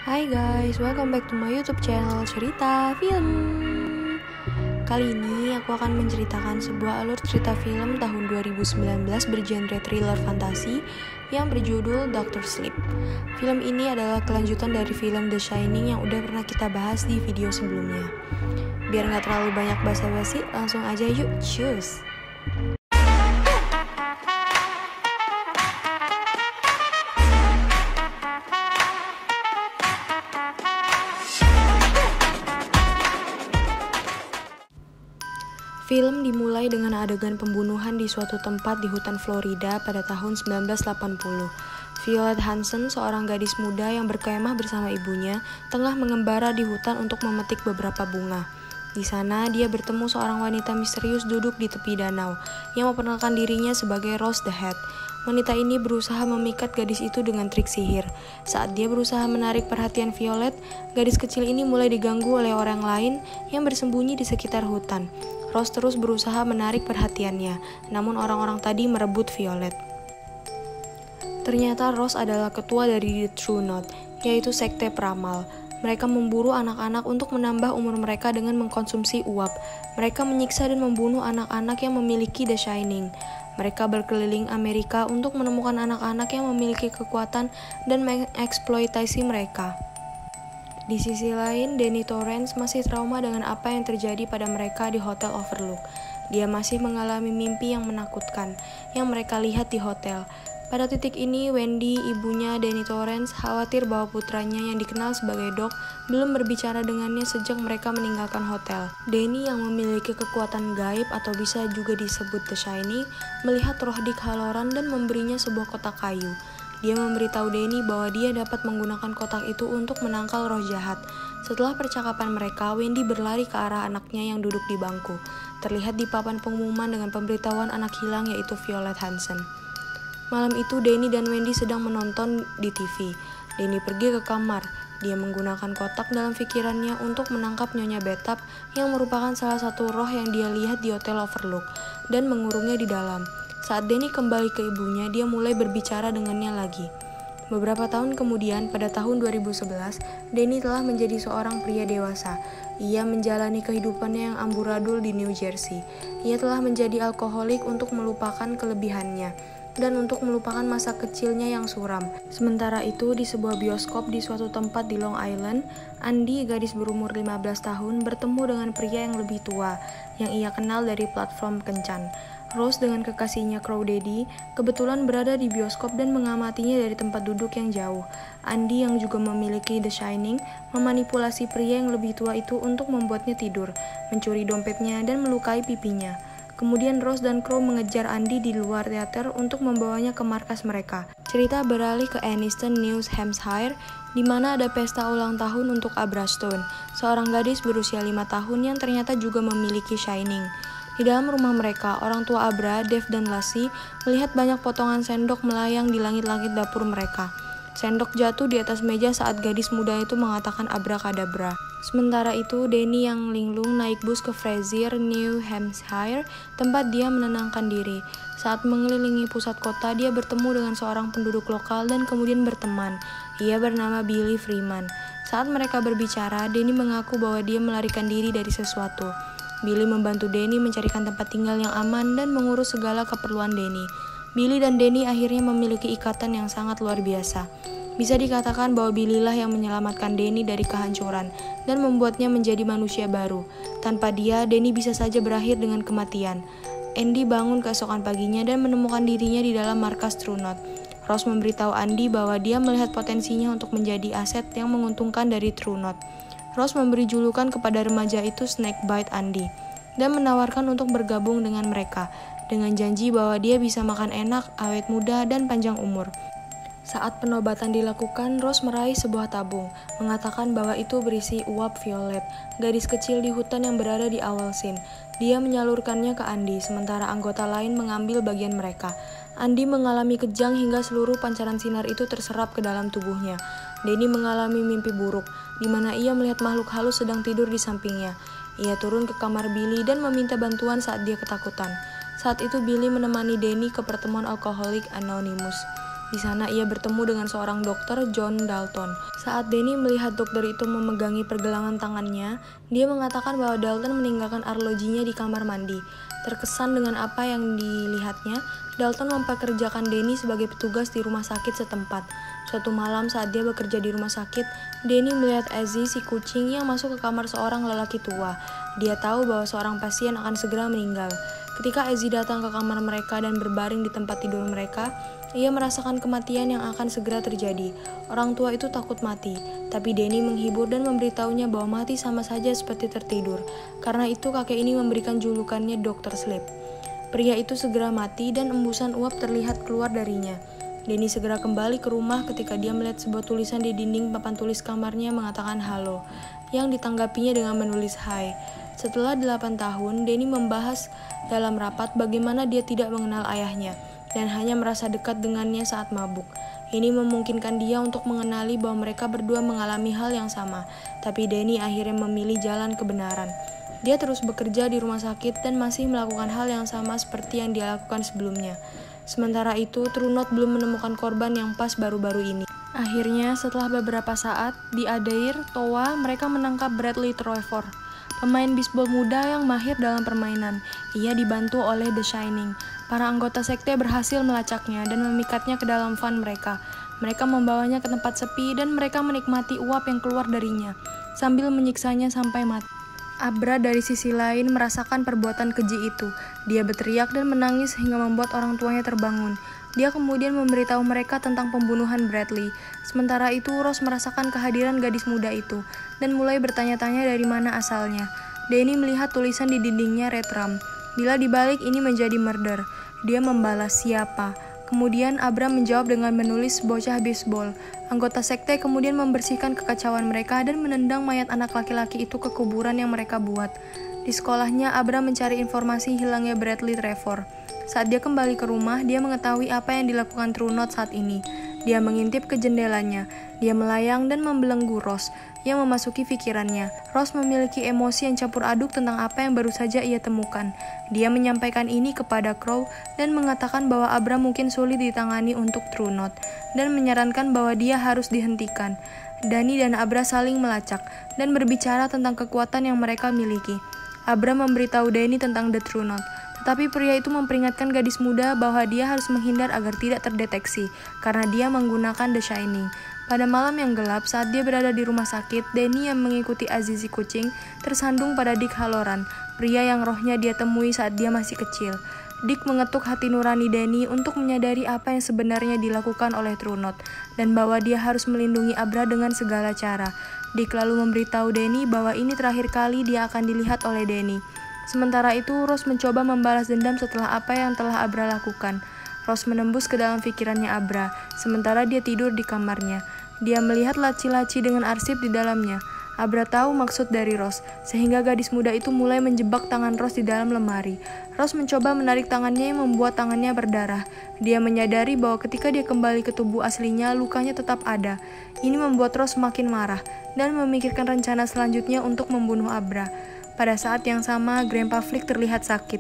Hai guys, welcome back to my YouTube channel Cerita Film. Kali ini aku akan menceritakan sebuah alur cerita film tahun 2019 bergenre thriller fantasi yang berjudul Dr. Sleep. Film ini adalah kelanjutan dari film The Shining yang udah pernah kita bahas di video sebelumnya. Biar gak terlalu banyak basa-basi, langsung aja yuk, choose! Film dimulai dengan adegan pembunuhan di suatu tempat di hutan Florida pada tahun 1980. Violet Hansen, seorang gadis muda yang berkemah bersama ibunya, tengah mengembara di hutan untuk memetik beberapa bunga. Di sana, dia bertemu seorang wanita misterius duduk di tepi danau, yang memperkenalkan dirinya sebagai Rose the Hat. Wanita ini berusaha memikat gadis itu dengan trik sihir. Saat dia berusaha menarik perhatian Violet, gadis kecil ini mulai diganggu oleh orang lain yang bersembunyi di sekitar hutan. Rose terus berusaha menarik perhatiannya, namun orang-orang tadi merebut Violet. Ternyata Rose adalah ketua dari The True Knot, yaitu sekte peramal. Mereka memburu anak-anak untuk menambah umur mereka dengan mengkonsumsi uap. Mereka menyiksa dan membunuh anak-anak yang memiliki The Shining. Mereka berkeliling Amerika untuk menemukan anak-anak yang memiliki kekuatan dan mengeksploitasi mereka. Di sisi lain, Danny Torrance masih trauma dengan apa yang terjadi pada mereka di Hotel Overlook. Dia masih mengalami mimpi yang menakutkan yang mereka lihat di hotel. Pada titik ini, Wendy, ibunya Danny Torrance, khawatir bahwa putranya yang dikenal sebagai Doc belum berbicara dengannya sejak mereka meninggalkan hotel. Danny yang memiliki kekuatan gaib atau bisa juga disebut The Shining, melihat roh Dick Halloran dan memberinya sebuah kotak kayu. Dia memberitahu Danny bahwa dia dapat menggunakan kotak itu untuk menangkal roh jahat. Setelah percakapan mereka, Wendy berlari ke arah anaknya yang duduk di bangku. Terlihat di papan pengumuman dengan pemberitahuan anak hilang yaitu Violet Hansen. Malam itu, Danny dan Wendy sedang menonton di TV. Danny pergi ke kamar. Dia menggunakan kotak dalam pikirannya untuk menangkap Nyonya Betap yang merupakan salah satu roh yang dia lihat di Hotel Overlook dan mengurungnya di dalam. Saat Danny kembali ke ibunya, dia mulai berbicara dengannya lagi. Beberapa tahun kemudian, pada tahun 2011, Danny telah menjadi seorang pria dewasa. Ia menjalani kehidupannya yang amburadul di New Jersey. Ia telah menjadi alkoholik untuk melupakan kelebihannya dan untuk melupakan masa kecilnya yang suram. Sementara itu, di sebuah bioskop di suatu tempat di Long Island, Andy, gadis berumur 15 tahun, bertemu dengan pria yang lebih tua, yang ia kenal dari platform kencan. Rose dengan kekasihnya Crow Daddy kebetulan berada di bioskop dan mengamatinya dari tempat duduk yang jauh. Andy yang juga memiliki The Shining memanipulasi pria yang lebih tua itu untuk membuatnya tidur, mencuri dompetnya dan melukai pipinya. Kemudian Rose dan Crow mengejar Andy di luar teater untuk membawanya ke markas mereka. Cerita beralih ke Anniston, New Hampshire, di mana ada pesta ulang tahun untuk Abra Stone, seorang gadis berusia 5 tahun yang ternyata juga memiliki Shining. Di dalam rumah mereka, orang tua Abra, Dave dan Lassie, melihat banyak potongan sendok melayang di langit-langit dapur mereka. Sendok jatuh di atas meja saat gadis muda itu mengatakan abrakadabra. Sementara itu, Danny yang linglung naik bus ke Fraser, New Hampshire, tempat dia menenangkan diri. Saat mengelilingi pusat kota, dia bertemu dengan seorang penduduk lokal dan kemudian berteman. Ia bernama Billy Freeman. Saat mereka berbicara, Danny mengaku bahwa dia melarikan diri dari sesuatu. Billy membantu Danny mencarikan tempat tinggal yang aman dan mengurus segala keperluan Danny. Billy dan Danny akhirnya memiliki ikatan yang sangat luar biasa. Bisa dikatakan bahwa Billy lah yang menyelamatkan Danny dari kehancuran dan membuatnya menjadi manusia baru. Tanpa dia, Danny bisa saja berakhir dengan kematian. Andy bangun keesokan paginya dan menemukan dirinya di dalam markas True Knot. Rose memberitahu Andy bahwa dia melihat potensinya untuk menjadi aset yang menguntungkan dari True Knot. Rose memberi julukan kepada remaja itu Snakebite Andy dan menawarkan untuk bergabung dengan mereka dengan janji bahwa dia bisa makan enak, awet muda, dan panjang umur. Saat penobatan dilakukan, Rose meraih sebuah tabung, mengatakan bahwa itu berisi uap Violet, gadis kecil di hutan yang berada di awal scene. Dia menyalurkannya ke Andy, sementara anggota lain mengambil bagian mereka. Andy mengalami kejang hingga seluruh pancaran sinar itu terserap ke dalam tubuhnya. Danny mengalami mimpi buruk, di mana ia melihat makhluk halus sedang tidur di sampingnya. Ia turun ke kamar Billy dan meminta bantuan saat dia ketakutan. Saat itu Billy menemani Danny ke pertemuan Alcoholic Anonymous. Di sana ia bertemu dengan seorang dokter, John Dalton. Saat Danny melihat dokter itu memegangi pergelangan tangannya, dia mengatakan bahwa Dalton meninggalkan arlojinya di kamar mandi. Terkesan dengan apa yang dilihatnya, Dalton mempekerjakan Danny sebagai petugas di rumah sakit setempat. Suatu malam saat dia bekerja di rumah sakit, Danny melihat Azzy, si kucing, yang masuk ke kamar seorang lelaki tua. Dia tahu bahwa seorang pasien akan segera meninggal. Ketika Azzy datang ke kamar mereka dan berbaring di tempat tidur mereka, ia merasakan kematian yang akan segera terjadi. Orang tua itu takut mati, tapi Danny menghibur dan memberitahunya bahwa mati sama saja seperti tertidur. Karena itu kakek ini memberikan julukannya Dr. Sleep. Pria itu segera mati dan embusan uap terlihat keluar darinya. Danny segera kembali ke rumah ketika dia melihat sebuah tulisan di dinding papan tulis kamarnya mengatakan halo, yang ditanggapinya dengan menulis hai. Setelah 8 tahun, Danny membahas dalam rapat bagaimana dia tidak mengenal ayahnya dan hanya merasa dekat dengannya saat mabuk. Ini memungkinkan dia untuk mengenali bahwa mereka berdua mengalami hal yang sama, tapi Danny akhirnya memilih jalan kebenaran. Dia terus bekerja di rumah sakit dan masih melakukan hal yang sama seperti yang dia lakukan sebelumnya. Sementara itu, True Note belum menemukan korban yang pas baru-baru ini. Akhirnya, setelah beberapa saat, di Adair, Towa, mereka menangkap Bradley Trevor, pemain bisbol muda yang mahir dalam permainan. Ia dibantu oleh The Shining. Para anggota sekte berhasil melacaknya dan memikatnya ke dalam van mereka. Mereka membawanya ke tempat sepi dan mereka menikmati uap yang keluar darinya, sambil menyiksanya sampai mati. Abra dari sisi lain merasakan perbuatan keji itu. Dia berteriak dan menangis hingga membuat orang tuanya terbangun. Dia kemudian memberitahu mereka tentang pembunuhan Bradley. Sementara itu, Rose merasakan kehadiran gadis muda itu dan mulai bertanya-tanya dari mana asalnya. Danny melihat tulisan di dindingnya Redrum. Bila dibalik ini menjadi murder. Dia membalas siapa. Kemudian Abra menjawab dengan menulis bocah bisbol. Anggota sekte kemudian membersihkan kekacauan mereka dan menendang mayat anak laki-laki itu ke kuburan yang mereka buat. Di sekolahnya, Abra mencari informasi hilangnya Bradley Trevor. Saat dia kembali ke rumah, dia mengetahui apa yang dilakukan True Note saat ini. Dia mengintip ke jendelanya. Dia melayang dan membelenggu Rose yang memasuki pikirannya. Rose memiliki emosi yang campur aduk tentang apa yang baru saja ia temukan. Dia menyampaikan ini kepada Crow dan mengatakan bahwa Abra mungkin sulit ditangani untuk True Note dan menyarankan bahwa dia harus dihentikan. Danny dan Abra saling melacak dan berbicara tentang kekuatan yang mereka miliki. Abra memberitahu Danny tentang The True Note. Tetapi pria itu memperingatkan gadis muda bahwa dia harus menghindar agar tidak terdeteksi, karena dia menggunakan The Shining. Pada malam yang gelap, saat dia berada di rumah sakit, Danny yang mengikuti Azizi kucing tersandung pada Dick Halloran, pria yang rohnya dia temui saat dia masih kecil. Dick mengetuk hati nurani Danny untuk menyadari apa yang sebenarnya dilakukan oleh True Note, dan bahwa dia harus melindungi Abra dengan segala cara. Dick lalu memberitahu Danny bahwa ini terakhir kali dia akan dilihat oleh Danny. Sementara itu, Rose mencoba membalas dendam setelah apa yang telah Abra lakukan. Rose menembus ke dalam pikirannya Abra, sementara dia tidur di kamarnya. Dia melihat laci-laci dengan arsip di dalamnya. Abra tahu maksud dari Rose, sehingga gadis muda itu mulai menjebak tangan Rose di dalam lemari. Rose mencoba menarik tangannya yang membuat tangannya berdarah. Dia menyadari bahwa ketika dia kembali ke tubuh aslinya, lukanya tetap ada. Ini membuat Rose semakin marah dan memikirkan rencana selanjutnya untuk membunuh Abra. Pada saat yang sama, Grandpa Flick terlihat sakit.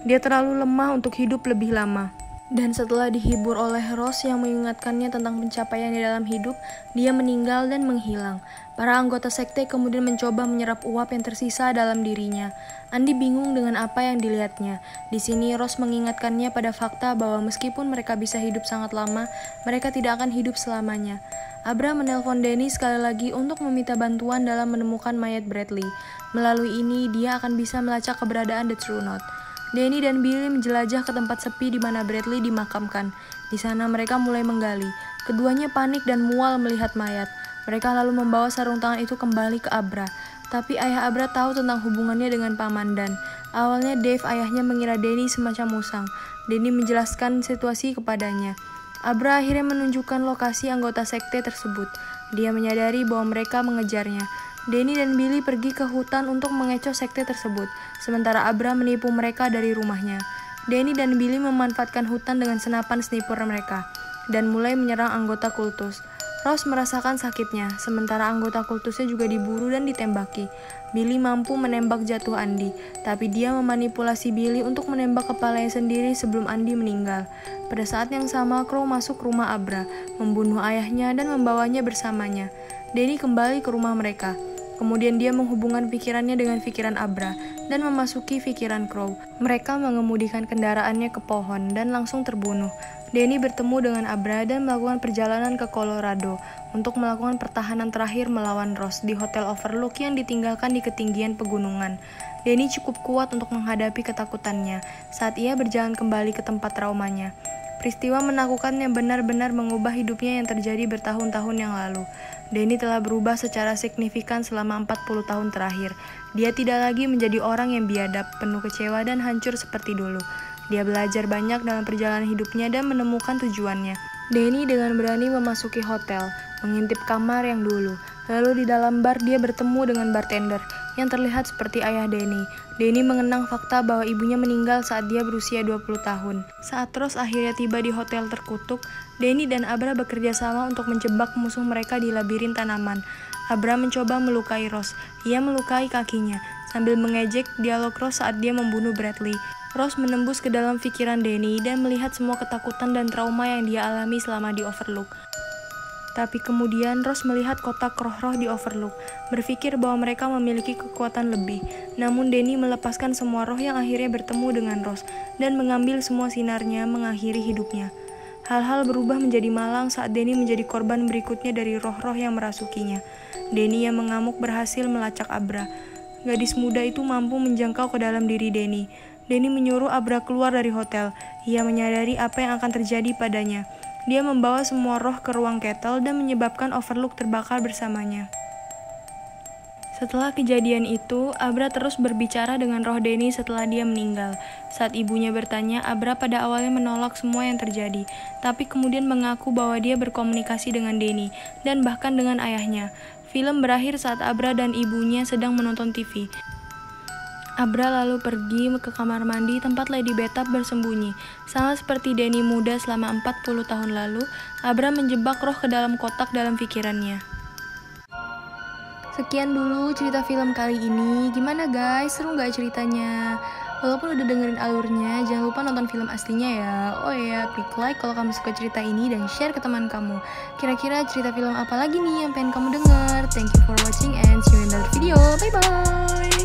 Dia terlalu lemah untuk hidup lebih lama. Dan setelah dihibur oleh Rose yang mengingatkannya tentang pencapaian di dalam hidup, dia meninggal dan menghilang. Para anggota sekte kemudian mencoba menyerap uap yang tersisa dalam dirinya. Andy bingung dengan apa yang dilihatnya. Di sini Rose mengingatkannya pada fakta bahwa meskipun mereka bisa hidup sangat lama, mereka tidak akan hidup selamanya. Abra menelpon Danny sekali lagi untuk meminta bantuan dalam menemukan mayat Bradley. Melalui ini, dia akan bisa melacak keberadaan The True Note. Danny dan Billy menjelajah ke tempat sepi di mana Bradley dimakamkan. Di sana mereka mulai menggali. Keduanya panik dan mual melihat mayat. Mereka lalu membawa sarung tangan itu kembali ke Abra. Tapi ayah Abra tahu tentang hubungannya dengan Paman Dan. Awalnya Dave, ayahnya, mengira Danny semacam musang. Danny menjelaskan situasi kepadanya. Abra akhirnya menunjukkan lokasi anggota sekte tersebut. Dia menyadari bahwa mereka mengejarnya. Danny dan Billy pergi ke hutan untuk mengecoh sekte tersebut, sementara Abra menipu mereka dari rumahnya. Danny dan Billy memanfaatkan hutan dengan senapan sniper mereka, dan mulai menyerang anggota kultus. Rose merasakan sakitnya, sementara anggota kultusnya juga diburu dan ditembaki. Billy mampu menembak jatuh Andy, tapi dia memanipulasi Billy untuk menembak kepalanya sendiri sebelum Andy meninggal. Pada saat yang sama, Crow masuk rumah Abra, membunuh ayahnya dan membawanya bersamanya. Danny kembali ke rumah mereka. Kemudian dia menghubungkan pikirannya dengan pikiran Abra dan memasuki pikiran Crow. Mereka mengemudikan kendaraannya ke pohon dan langsung terbunuh. Danny bertemu dengan Abra dan melakukan perjalanan ke Colorado untuk melakukan pertahanan terakhir melawan Ross di Hotel Overlook yang ditinggalkan di ketinggian pegunungan. Danny cukup kuat untuk menghadapi ketakutannya saat ia berjalan kembali ke tempat traumanya. Peristiwa menakutkannya benar-benar mengubah hidupnya yang terjadi bertahun-tahun yang lalu. Danny telah berubah secara signifikan selama 40 tahun terakhir. Dia tidak lagi menjadi orang yang biadab, penuh kecewa dan hancur seperti dulu. Dia belajar banyak dalam perjalanan hidupnya dan menemukan tujuannya. Danny dengan berani memasuki hotel, mengintip kamar yang dulu. Lalu di dalam bar dia bertemu dengan bartender yang terlihat seperti ayah Danny. Danny mengenang fakta bahwa ibunya meninggal saat dia berusia 20 tahun. Saat Ross akhirnya tiba di hotel terkutuk, Danny dan Abra bekerja sama untuk menjebak musuh mereka di labirin tanaman. Abra mencoba melukai Ross. Ia melukai kakinya, sambil mengejek dialog Ross saat dia membunuh Bradley. Ross menembus ke dalam pikiran Danny dan melihat semua ketakutan dan trauma yang dia alami selama di Overlook. Tapi kemudian Ross melihat kotak roh-roh di Overlook, berpikir bahwa mereka memiliki kekuatan lebih. Namun Danny melepaskan semua roh yang akhirnya bertemu dengan Ross dan mengambil semua sinarnya mengakhiri hidupnya. Hal-hal berubah menjadi malang saat Danny menjadi korban berikutnya dari roh-roh yang merasukinya. Danny yang mengamuk berhasil melacak Abra. Gadis muda itu mampu menjangkau ke dalam diri Danny. Danny menyuruh Abra keluar dari hotel. Ia menyadari apa yang akan terjadi padanya. Dia membawa semua roh ke ruang Kettle dan menyebabkan Overlook terbakar bersamanya. Setelah kejadian itu, Abra terus berbicara dengan roh Danny setelah dia meninggal. Saat ibunya bertanya, Abra pada awalnya menolak semua yang terjadi, tapi kemudian mengaku bahwa dia berkomunikasi dengan Danny dan bahkan dengan ayahnya. Film berakhir saat Abra dan ibunya sedang menonton TV. Abra lalu pergi ke kamar mandi tempat Lady Betap bersembunyi. Sama seperti Danny muda selama 40 tahun lalu, Abra menjebak roh ke dalam kotak dalam pikirannya. Sekian dulu cerita film kali ini. Gimana guys? Seru nggak ceritanya? Walaupun udah dengerin alurnya, jangan lupa nonton film aslinya ya. Oh ya, klik like kalau kamu suka cerita ini dan share ke teman kamu. Kira-kira cerita film apa lagi nih yang pengen kamu denger? Thank you for watching and see you in another video. Bye-bye!